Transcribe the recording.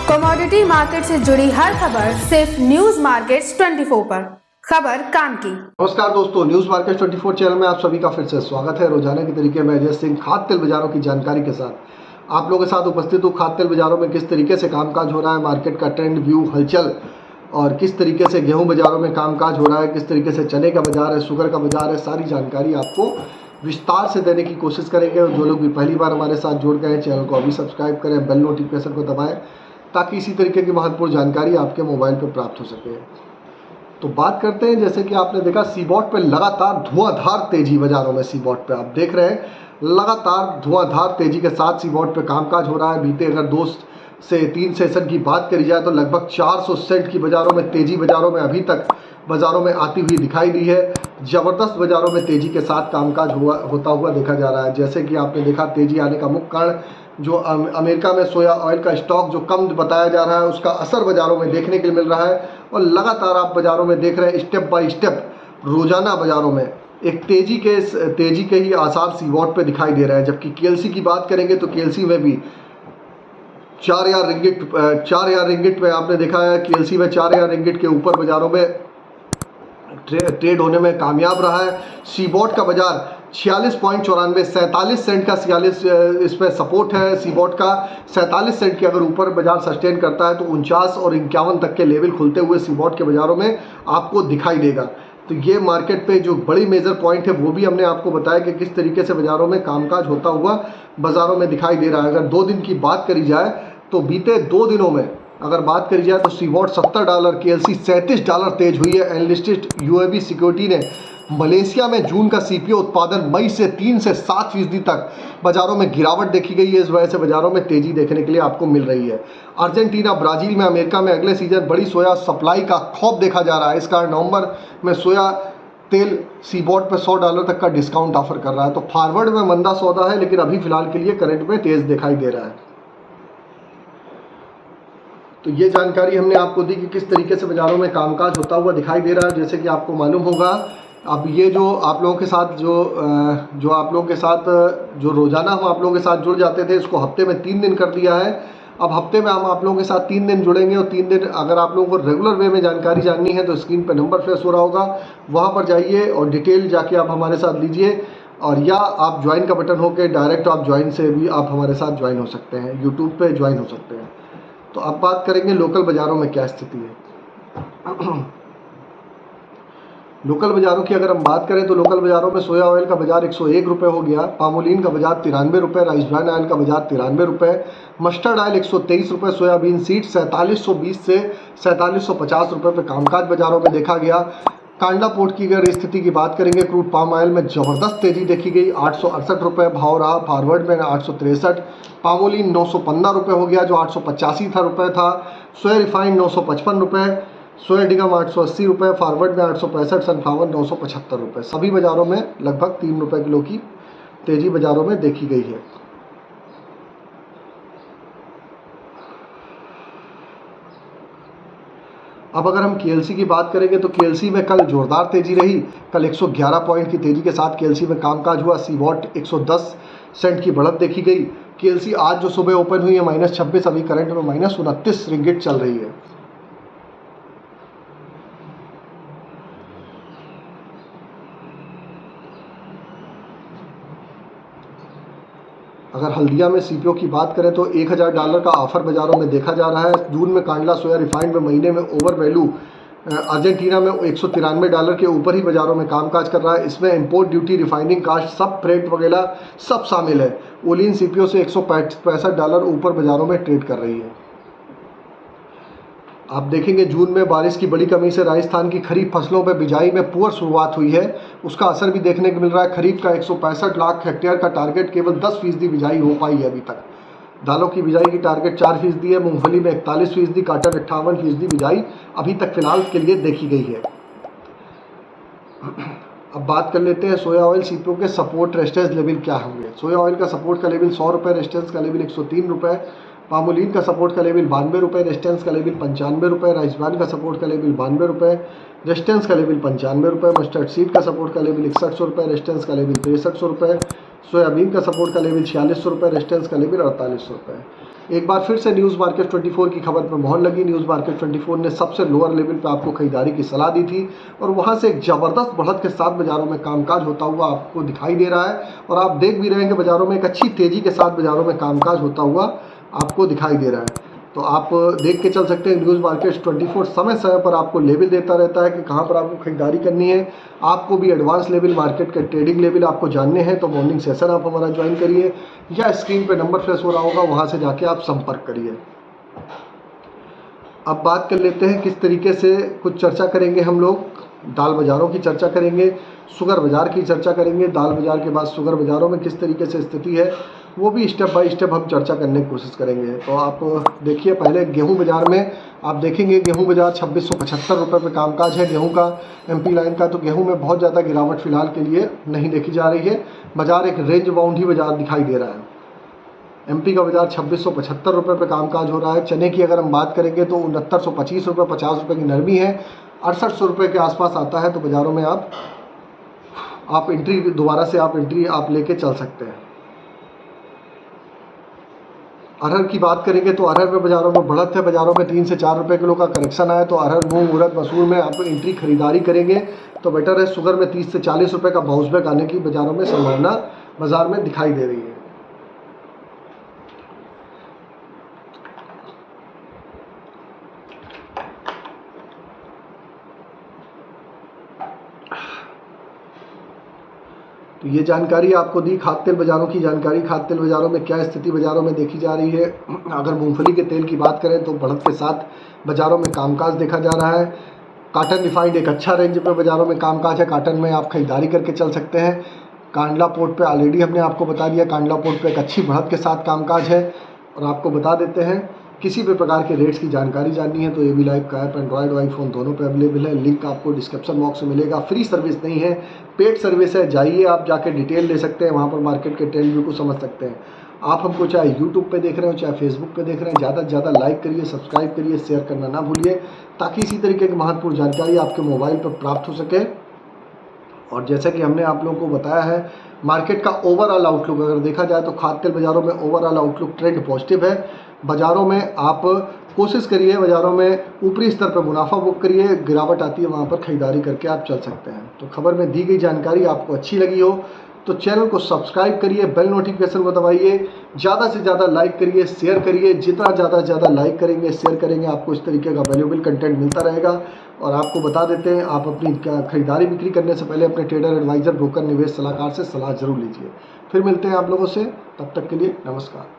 Commodity market से जुड़ी हर खबर सिर्फ न्यूज मार्केट्स 24 पर। खबर काम की। नमस्कार दोस्तों, न्यूज मार्केट 24 चैनल में आप सभी का फिर से स्वागत है। रोजाना के तरीके में अजय सिंह खाद्य तेल बाजारों की जानकारी के साथ आप लोगों के साथ उपस्थित हूँ। खाद्य तेल बाजारों में किस तरीके से कामकाज हो रहा है, मार्केट का ट्रेंड व्यू, हलचल, और किस तरीके से गेहूं बाजारों में कामकाज हो रहा है, किस तरीके से चने का बाजार है, शुगर का बाजार है, सारी जानकारी आपको विस्तार से देने की कोशिश करेंगे। और जो लोग भी पहली बार हमारे साथ जुड़ गए हैं, चैनल को अभी सब्सक्राइब करें, बेल नोटिफिकेशन को दबाएं ताकि इसी तरीके की महत्वपूर्ण जानकारी आपके मोबाइल पर प्राप्त हो सके। तो बात करते हैं, जैसे कि आपने देखा सीबॉट पे लगातार धुआंधार तेजी बाजारों में, सीबॉट पे आप देख रहे हैं लगातार धुआंधार तेजी के साथ सीबॉट पे कामकाज हो रहा है। बीते अगर 2 से 3 सेशन की बात करी जाए तो लगभग 400 सेंट की बाजारों में तेजी बाजारों में अभी तक बाजारों में आती हुई दिखाई दी है। जबरदस्त बाजारों में तेजी के साथ कामकाज होता हुआ देखा जा रहा है। जैसे कि आपने देखा, तेजी आने का मुख्य कारण जो अमेरिका में सोया ऑयल का स्टॉक जो कम बताया जा रहा है, उसका असर बाजारों में देखने के लिए मिल रहा है। और लगातार आप बाजारों में देख रहे हैं, स्टेप बाय स्टेप रोजाना बाजारों में एक तेजी के ही आसार सीबॉट पे दिखाई दे रहे हैं। जबकि केएलसी की बात करेंगे तो केएलसी में भी 4,000 रिंगिट में आपने देखा है, केएलसी में 4,000 रिंगिट के ऊपर बाजारों में ट्रेड होने में कामयाब रहा है। सीबॉट का बाजार 46.94 47 सेंट का 46 इसमें सपोर्ट है। सीबॉट का 47 सेंट के अगर ऊपर बाजार सस्टेन करता है तो 49 और 51 तक के लेवल खुलते हुए सीबॉट के बाजारों में आपको दिखाई देगा। तो ये मार्केट पे जो बड़ी मेजर पॉइंट है वो भी हमने आपको बताया कि किस तरीके से बाजारों में कामकाज होता हुआ बाजारों में दिखाई दे रहा है। अगर 2 दिन की बात करी जाए तो बीते 2 दिनों में अगर बात करी जाए तो सीबॉट $70, केएलसी $37 तेज हुई है। एनालिस्टिस्ट यूएबी सिक्योरिटी ने मलेशिया में जून का सीपीओ उत्पादन मई से 3 से 7% तक बाजारों में गिरावट देखी गई है। इस वजह से बाजारों में तेजी देखने के लिए आपको मिल रही है। अर्जेंटीना, ब्राजील में, अमेरिका में अगले सीजन बड़ी सोया सप्लाई का खौफ देखा जा रहा है। इस कारण नवंबर में सोया तेल सीबॉट पर $100 तक का डिस्काउंट ऑफर कर रहा है। तो फॉरवर्ड में मंदा सौदा है, लेकिन अभी फिलहाल के लिए करंट में तेज दिखाई दे रहा है। तो ये जानकारी हमने आपको दी कि किस तरीके से बाजारों में कामकाज होता हुआ दिखाई दे रहा है। जैसे कि आपको मालूम होगा, अब ये जो आप लोगों के साथ जो आप लोगों के साथ जो रोजाना हम आप लोगों के साथ जुड़ जाते थे, इसको हफ्ते में 3 दिन कर दिया है। अब हफ्ते में हम आप लोगों के साथ 3 दिन जुड़ेंगे और 3 दिन अगर आप लोगों को रेगुलर वे में जानकारी जाननी है तो स्क्रीन पर नंबर फ्लैश हो रहा होगा, वहाँ पर जाइए और डिटेल जाके आप हमारे साथ लीजिए। और या आप ज्वाइन का बटन होकर डायरेक्ट आप ज्वाइन से भी आप हमारे साथ ज्वाइन हो सकते हैं, यूट्यूब पे ज्वाइन हो सकते हैं। तो अब बात करेंगे लोकल बाज़ारों में क्या स्थिति है। लोकल बाज़ारों की अगर हम बात करें तो लोकल बाज़ारों में सोया ऑयल का बाज़ार 101 रुपये हो गया, पामोलिन का बाज़ार 93 रुपये, राइस ब्रान ऑयल का बाज़ार 93 रुपये, मस्टर्ड ऑयल 123 रुपये, सोयाबीन सीड्स 4720 से 4750 रुपये पर कामकाज बाज़ारों में देखा गया। कांडला पोर्ट की अगर स्थिति की बात करेंगे, क्रूड पाम ऑयल में ज़बरदस्त तेज़ी देखी गई, 868 रुपये भाव रहा। फॉरवर्ड में 863, पामोलिन 915 रुपये हो गया जो 885 रुपये था। सोया रिफाइंड 955 रुपये, सोया डिगम 880 रुपये, फॉरवर्ड में 865, सनफ्लावर 975 रुपये। सभी बाज़ारों में लगभग 3 रुपये किलो की तेज़ी बाज़ारों में देखी गई है। अब अगर हम केएलसी की बात करेंगे तो केएलसी में कल जोरदार तेजी रही। कल 111 पॉइंट की तेजी के साथ केएलसी में कामकाज हुआ। सीबॉट 110 सेंट की बढ़त देखी गई। केएलसी आज जो सुबह ओपन हुई है -26, अभी करंट में -29 रिंगिट चल रही है। अगर हल्दिया में सीपीओ की बात करें तो $1,000 का ऑफर बाजारों में देखा जा रहा है। जून में कांडला सोया रिफाइंड में महीने में ओवर वैल्यू अर्जेंटीना में $193 के ऊपर ही बाजारों में कामकाज कर रहा है। इसमें इंपोर्ट ड्यूटी, रिफाइनिंग कास्ट, सब फ्रेट वगैरह सब शामिल है। ओलिन सीपीओ से $165 ऊपर बाजारों में ट्रेड कर रही है। आप देखेंगे जून में बारिश की बड़ी कमी से राजस्थान की खरीफ फसलों पर बिजाई में पुअर शुरुआत हुई है, उसका असर भी देखने को मिल रहा है। खरीफ का 165 लाख हेक्टेयर का टारगेट केवल 10% बिजाई हो पाई है अभी तक। दालों की बिजाई की टारगेट 4% है। मूंगफली में 41%, काटन 58% बिजाई अभी तक फिलहाल के लिए देखी गई है। अब बात कर लेते हैं सोया ऑयल सीपीओ के सपोर्ट रेजिस्टेंस लेवल क्या होंगे। सोया ऑयल का सपोर्ट का लेवल 100 रुपये, रेजिस्टेंस का लेवल 103 रुपये। पामोलिन का सपोर्ट का लेवल 92 रुपये, रेजिस्टेंस का लेवल 95 रुपये। राइस ब्रान का सपोर्ट का लेवल 92 रुपये, रेजिस्टेंस का लेवल 95 रुपये। मस्टर्ड सीड का सपोर्ट का लेवल 6100 रुपये, रेजिस्टेंस का लेवल 6300 रुपये। सोयाबीन का सपोर्ट का लेवल 4600 रुपये, रेजिस्टेंस का लेवल 4800 रुपये। एक बार फिर से न्यूज़ मार्केट 24 की खबर पर मोहर लगी। न्यूज़ मार्केट 24 ने सबसे लोअर लेवल पर आपको खरीदारी की सलाह दी थी और वहां से एक ज़बरदस्त बढ़त के साथ बाज़ारों में कामकाज होता हुआ आपको दिखाई दे रहा है और आप देख भी रहे हैं कि बाज़ारों में एक अच्छी तेज़ी के साथ बाज़ारों में कामकाज होता हुआ आपको दिखाई दे रहा है। तो आप देख के चल सकते हैं न्यूज़ मार्केट 24 समय समय पर आपको लेवल देता रहता है कि कहाँ पर आपको खरीदारी करनी है। आपको भी एडवांस लेवल मार्केट के ट्रेडिंग लेवल आपको जानने हैं तो मॉर्निंग सेशन आप हमारा ज्वाइन करिए या स्क्रीन पे नंबर फ्लैश हो रहा होगा, वहाँ से जाके आप संपर्क करिए। अब बात कर लेते हैं किस तरीके से कुछ चर्चा करेंगे हम लोग। दाल बाज़ारों की चर्चा करेंगे, शुगर बाज़ार की चर्चा करेंगे, दाल बाज़ार के बाद शुगर बाज़ारों में किस तरीके से स्थिति है वो भी स्टेप बाय स्टेप हम चर्चा करने की कोशिश करेंगे। तो आप देखिए, पहले गेहूं बाज़ार में आप देखेंगे गेहूं बाज़ार 2675 रुपये पर कामकाज है गेहूं का, एमपी लाइन का। तो गेहूं में बहुत ज़्यादा गिरावट फिलहाल के लिए नहीं देखी जा रही है। बाज़ार एक रेंज बाउंड ही बाज़ार दिखाई दे रहा है। एमपी का बाज़ार 2675 रुपये पर कामकाज हो रहा है। चने की अगर हम बात करेंगे तो 6925 रुपये, 50 रुपये की नरमी है, 6800 रुपये के आसपास आता है। तो बाज़ारों में आप एंट्री दोबारा से आप लेके चल सकते हैं। अरहर की बात करेंगे तो अरहर में बाज़ारों में बढ़त है। बाज़ारों में 3 से 4 रुपये किलो का करेक्शन आया तो अरहर, मूंग, उड़द, मसूर में आप एंट्री खरीदारी करेंगे तो बेटर है। शुगर में 30 से 40 रुपये का बाउंस बैक आने की बाज़ारों में संभावना बाज़ार में दिखाई दे रही है। तो ये जानकारी आपको दी खाद्य तेल बाज़ारों की जानकारी। खाद्य तेल बाज़ारों में क्या स्थिति बाज़ारों में देखी जा रही है। अगर मूंगफली के तेल की बात करें तो बढ़त के साथ बाज़ारों में कामकाज देखा जा रहा है। कॉटन रिफाइंड एक अच्छा रेंज पे बाज़ारों में कामकाज है। कॉटन में आप खरीदारी करके चल सकते हैं। कांडला पोर्ट पे ऑलरेडी हमने आपको बता दिया, कांडला पोर्ट पे एक अच्छी बढ़त के साथ कामकाज है। और आपको बता देते हैं, किसी भी प्रकार के रेट्स की जानकारी जाननी है तो AB लाइव का ऐप एंड्रॉयड और आईफोन दोनों पे अवेलेबल है। लिंक आपको डिस्क्रिप्शन बॉक्स में मिलेगा। फ्री सर्विस नहीं है, पेड सर्विस है। जाइए, आप जाके डिटेल ले सकते हैं, वहाँ पर मार्केट के ट्रेंड व्यू को समझ सकते हैं। आप हमको चाहे यूट्यूब पे देख रहे हो चाहे फेसबुक पे देख रहे हैं, ज़्यादा से ज़्यादा लाइक करिए, सब्सक्राइब करिए, शेयर करना ना भूलिए ताकि इसी तरीके की महत्वपूर्ण जानकारी आपके मोबाइल पर प्राप्त हो सके। और जैसा कि हमने आप लोगों को बताया है, मार्केट का ओवरऑल आउटलुक अगर देखा जाए तो खाद्य तेल बाज़ारों में ओवरऑल आउटलुक ट्रेंड पॉजिटिव है। बाज़ारों में आप कोशिश करिए, बाज़ारों में ऊपरी स्तर पर मुनाफा बुक करिए, गिरावट आती है वहाँ पर खरीदारी करके आप चल सकते हैं। तो खबर में दी गई जानकारी आपको अच्छी लगी हो तो चैनल को सब्सक्राइब करिए, बेल नोटिफिकेशन को दबाइए, ज़्यादा से ज़्यादा लाइक करिए, शेयर करिए। जितना ज़्यादा से ज़्यादा लाइक करेंगे, शेयर करेंगे, आपको इस तरीके का वैल्यूएबल कंटेंट मिलता रहेगा। और आपको बता देते हैं, आप अपनी खरीदारी बिक्री करने से पहले अपने ट्रेडर, एडवाइज़र, ब्रोकर, निवेश सलाहकार से सलाह जरूर लीजिए। फिर मिलते हैं आप लोगों से, तब तक के लिए नमस्कार।